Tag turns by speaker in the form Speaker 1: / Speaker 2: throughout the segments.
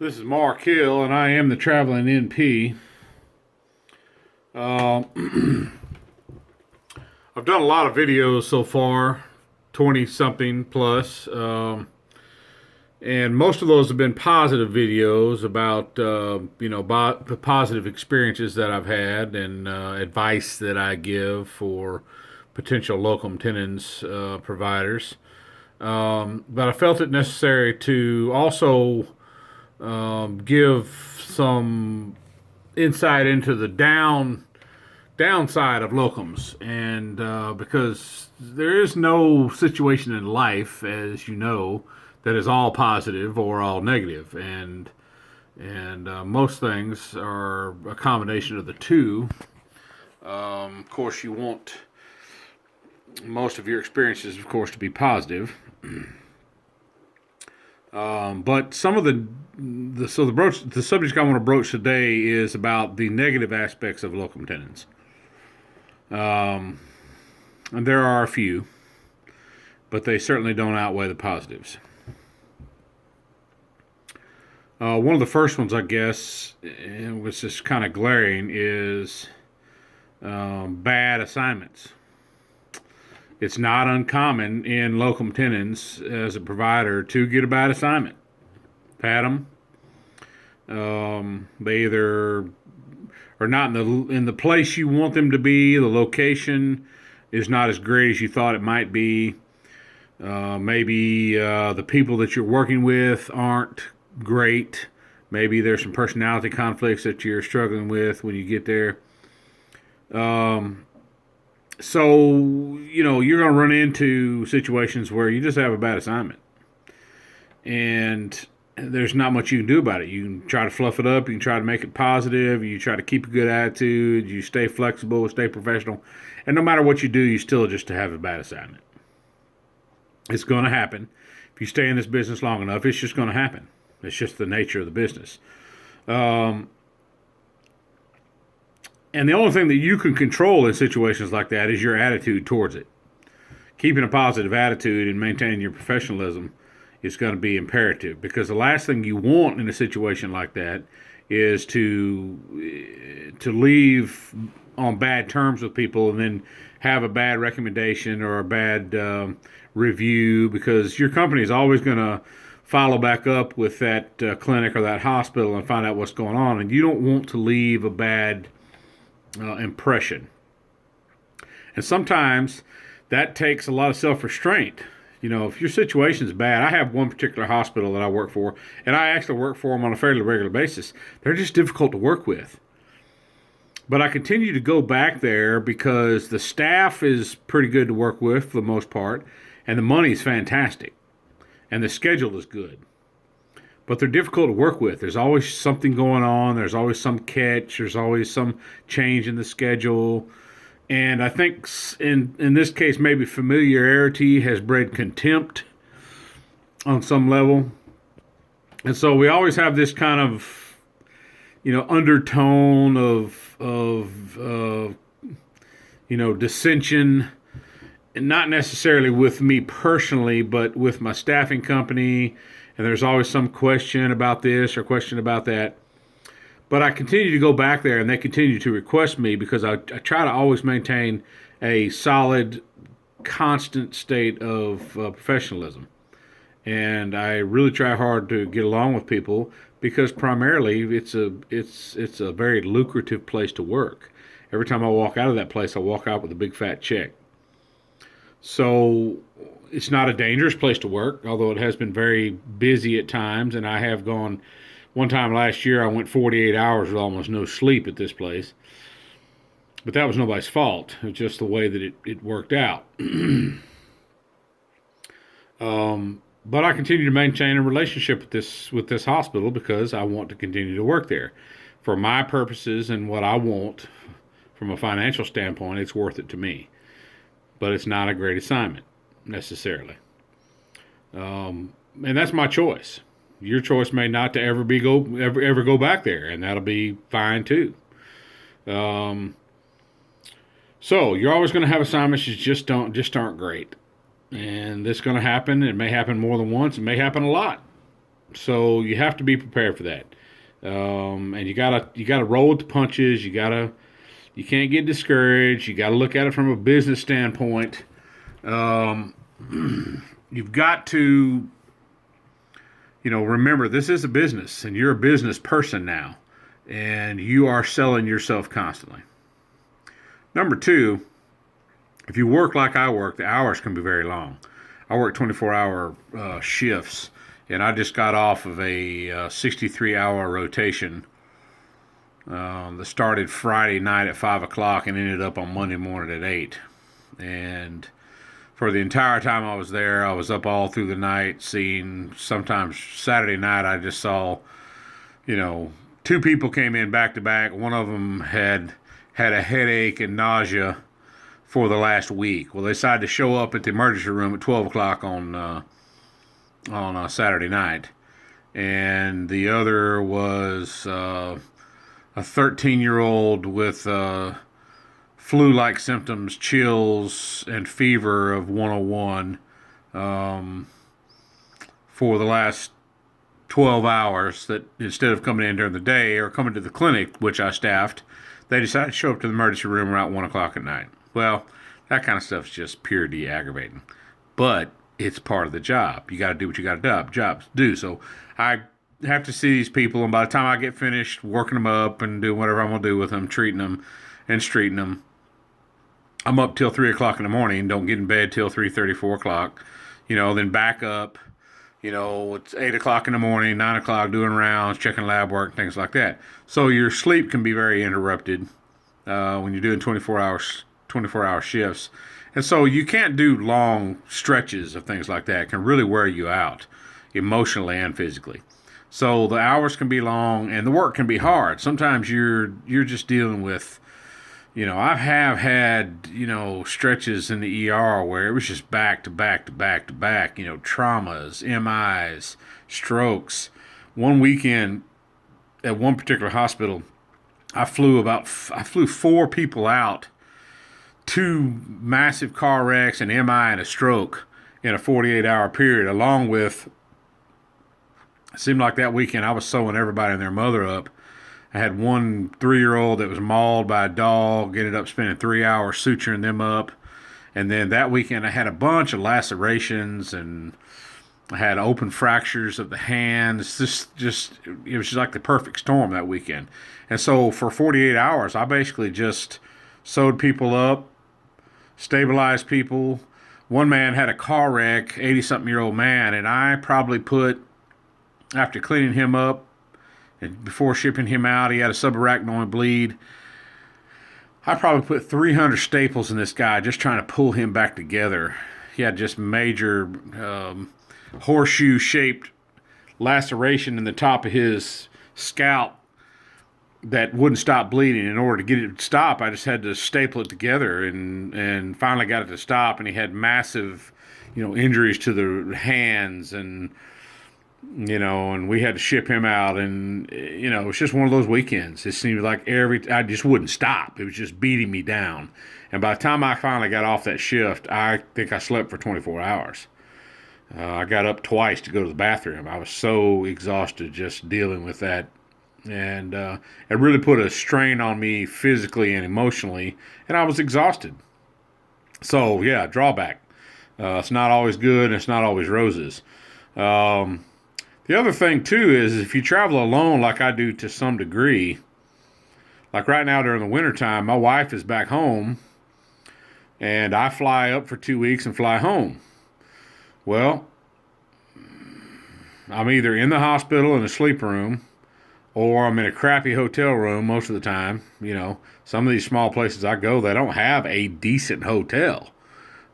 Speaker 1: This is Mark Hill, and I am the traveling NP. Uh, I've done a lot of videos so far, 20 something plus, and most of those have been positive videos about positive experiences that I've had and advice that I give for potential locum tenens providers. But I felt it necessary to also give some insight into the downside of locums, and because there is no situation in life, as you know, that is all positive or all negative, and most things are a combination of the two. Of course, you want most of your experiences, of course, to be positive. But some of the subject I want to broach today is about the negative aspects of locum tenens. And there are a few, but they certainly don't outweigh the positives. One of the first ones, I guess, which is kind of glaring, is bad assignments. It's not uncommon in locum tenens as a provider to get a bad assignment. Pat them. They either are not in the place you want them to be. The location is not as great as you thought it might be. Maybe the people that you're working with aren't great. Maybe there's some personality conflicts that you're struggling with when you get there. So, you're going to run into situations where you just have a bad assignment. And there's not much you can do about it. You can try to fluff it up. You can try to make it positive. You try to keep a good attitude. You stay flexible, stay professional. And no matter what you do, you still just have a bad assignment. It's going to happen. If you stay in this business long enough, it's just going to happen. It's just the nature of the business. And the only thing that you can control in situations like that is your attitude towards it. Keeping a positive attitude and maintaining your professionalism is going to be imperative, because the last thing you want in a situation like that is to leave on bad terms with people and then have a bad recommendation or a bad review, because your company is always going to follow back up with that clinic or that hospital and find out what's going on, and you don't want to leave a bad impression. And sometimes that takes a lot of self-restraint. If your situation is bad, I have one particular hospital that I work for, and I actually work for them on a fairly regular basis. They're just difficult to work with. But I continue to go back there because the staff is pretty good to work with for the most part, and the money is fantastic, and the schedule is good. But they're difficult to work with. There's always something going on. There's always some catch. There's always some change in the schedule. And I think in this case, maybe familiarity has bred contempt on some level. And so we always have this kind of, undertone of dissension, and not necessarily with me personally, but with my staffing company. And there's always some question about this or question about that. But I continue to go back there, and they continue to request me because I try to always maintain a solid, constant state of professionalism. And I really try hard to get along with people because primarily it's a very lucrative place to work. Every time I walk out of that place, I walk out with a big fat check. So it's not a dangerous place to work, although it has been very busy at times, and I have gone. One time last year, I went 48 hours with almost no sleep at this place. But that was nobody's fault. It was just the way that it worked out. But I continue to maintain a relationship with this hospital because I want to continue to work there. For my purposes and what I want from a financial standpoint, it's worth it to me. But it's not a great assignment, necessarily. And that's my choice. Your choice may not to ever go back there, and that'll be fine too. So you're always going to have assignments that just aren't great, and this is going to happen. It may happen more than once. It may happen a lot. So you have to be prepared for that. And you gotta roll with the punches. You can't get discouraged. You gotta look at it from a business standpoint. Um, you've got to, remember this is a business, and you're a business person now, and you are selling yourself constantly. Number two, if you work like I work, the hours can be very long. I work 24-hour shifts, and I just got off of a 63-hour rotation that started Friday night at 5 o'clock and ended up on Monday morning at 8. And for the entire time I was there, I was up all through the night, seeing sometimes Saturday night I just saw, two people came in back to back. One of them had a headache and nausea for the last week. Well, they decided to show up at the emergency room at 12 o'clock on Saturday night. And the other was a 13-year-old with flu-like symptoms, chills, and fever of 101 for the last 12 hours, that instead of coming in during the day or coming to the clinic, which I staffed, they decided to show up to the emergency room around 1 o'clock at night. Well, that kind of stuff is just pure de-aggravating. But it's part of the job. You got to do what you got to do. So I have to see these people, and by the time I get finished working them up and doing whatever I'm going to do with them, treating them and streeting them, I'm up till 3 o'clock in the morning, don't get in bed till 3:30, 4 o'clock, then back up. It's 8 o'clock in the morning, 9 o'clock, doing rounds, checking lab work, things like that. So your sleep can be very interrupted when you're doing 24-hour shifts. And so you can't do long stretches of things like that. It can really wear you out emotionally and physically. So the hours can be long and the work can be hard. Sometimes you're just dealing with, I have had, stretches in the ER where it was just back to back to back to back, traumas, MIs, strokes. One weekend at one particular hospital, I flew 4 people out, 2 massive car wrecks, an MI, and a stroke in a 48-hour period, along with, it seemed like that weekend I was sewing everybody and their mother up. I had one 3-year-old that was mauled by a dog, ended up spending 3 hours suturing them up. And then that weekend I had a bunch of lacerations, and I had open fractures of the hands. It was just like the perfect storm that weekend. And so for 48 hours, I basically just sewed people up, stabilized people. One man had a car wreck, 80-something-year-old man, and I probably put, after cleaning him up and before shipping him out, he had a subarachnoid bleed. I probably put 300 staples in this guy just trying to pull him back together. He had just major horseshoe-shaped laceration in the top of his scalp that wouldn't stop bleeding. In order to get it to stop, I just had to staple it together and finally got it to stop. And he had massive, injuries to the hands, and we had to ship him out. And, it was just one of those weekends. It seemed like I just wouldn't stop. It was just beating me down. And by the time I finally got off that shift, I think I slept for 24 hours. I got up twice to go to the bathroom. I was so exhausted just dealing with that. And it really put a strain on me physically and emotionally. And I was exhausted. So, yeah, drawback. It's not always good, and it's not always roses. The other thing, too, is if you travel alone like I do to some degree, like right now during the wintertime, my wife is back home, and I fly up for 2 weeks and fly home. Well, I'm either in the hospital in a sleep room, or I'm in a crappy hotel room most of the time. Some of these small places I go, they don't have a decent hotel.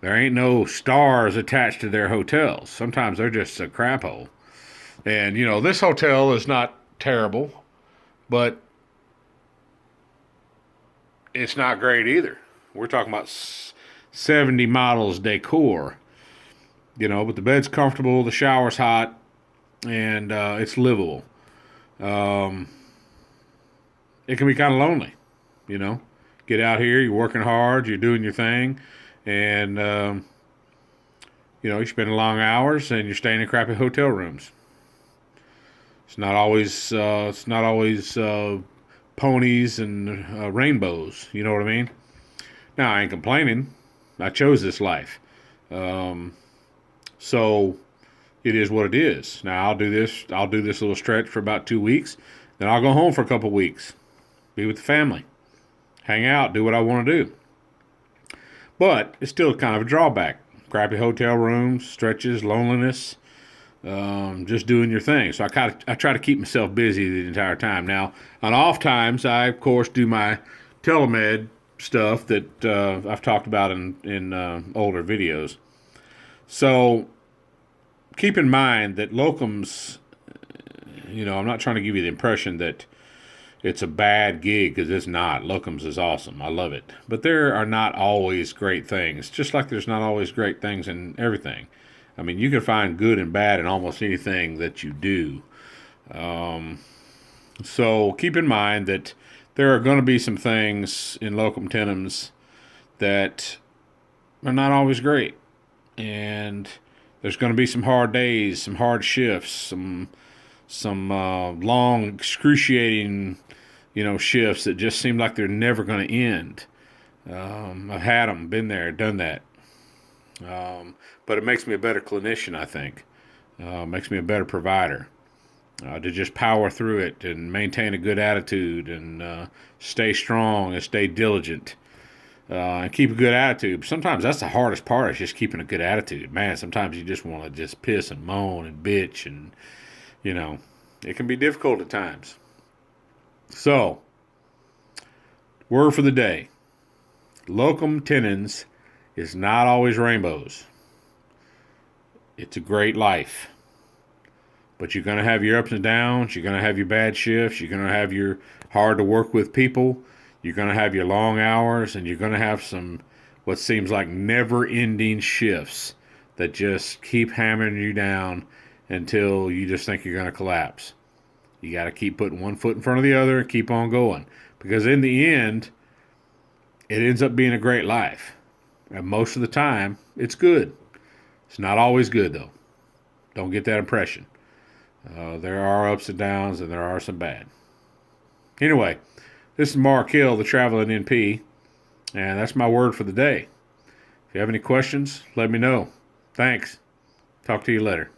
Speaker 1: There ain't no stars attached to their hotels. Sometimes they're just a crap hole. And, this hotel is not terrible, but it's not great either. We're talking about 70 models decor, but the bed's comfortable, the shower's hot, and it's livable. It can be kind of lonely, Get out here, you're working hard, you're doing your thing, and, you're spending long hours, and you're staying in crappy hotel rooms. It's not always ponies and rainbows. You know what I mean? Now I ain't complaining. I chose this life, um, so it is what it is. Now I'll do this. I'll do this little stretch for about 2 weeks. Then I'll go home for a couple weeks, be with the family, hang out, do what I want to do. But it's still kind of a drawback. Crappy hotel rooms, stretches, loneliness, just doing your thing. So I try to keep myself busy the entire time. Now, on off times, I of course do my telemed stuff that I've talked about in older videos. So keep in mind that locums, I'm not trying to give you the impression that it's a bad gig, because it's not. Locums is awesome. I love it. But there are not always great things, just like there's not always great things in everything. I mean, you can find good and bad in almost anything that you do. So keep in mind that there are going to be some things in locum tenens that are not always great. And there's going to be some hard days, some hard shifts, some long, excruciating, shifts that just seem like they're never going to end. I've had them, been there, done that. But it makes me a better clinician, I think. Makes me a better provider. To just power through it and maintain a good attitude and stay strong and stay diligent. And keep a good attitude. Sometimes that's the hardest part, is just keeping a good attitude. Man, sometimes you just want to just piss and moan and bitch, and, it can be difficult at times. So, word for the day. Locum tenens is not always rainbows. It's a great life. But you're going to have your ups and downs. You're going to have your bad shifts. You're going to have your hard to work with people. You're going to have your long hours. And you're going to have some what seems like never-ending shifts that just keep hammering you down until you just think you're going to collapse. You got to keep putting one foot in front of the other and keep on going. Because in the end, it ends up being a great life. And most of the time, it's good. It's not always good, though. Don't get that impression. There are ups and downs, and there are some bad. Anyway, this is Mark Hill, the Traveling NP, and that's my word for the day. If you have any questions, let me know. Thanks. Talk to you later.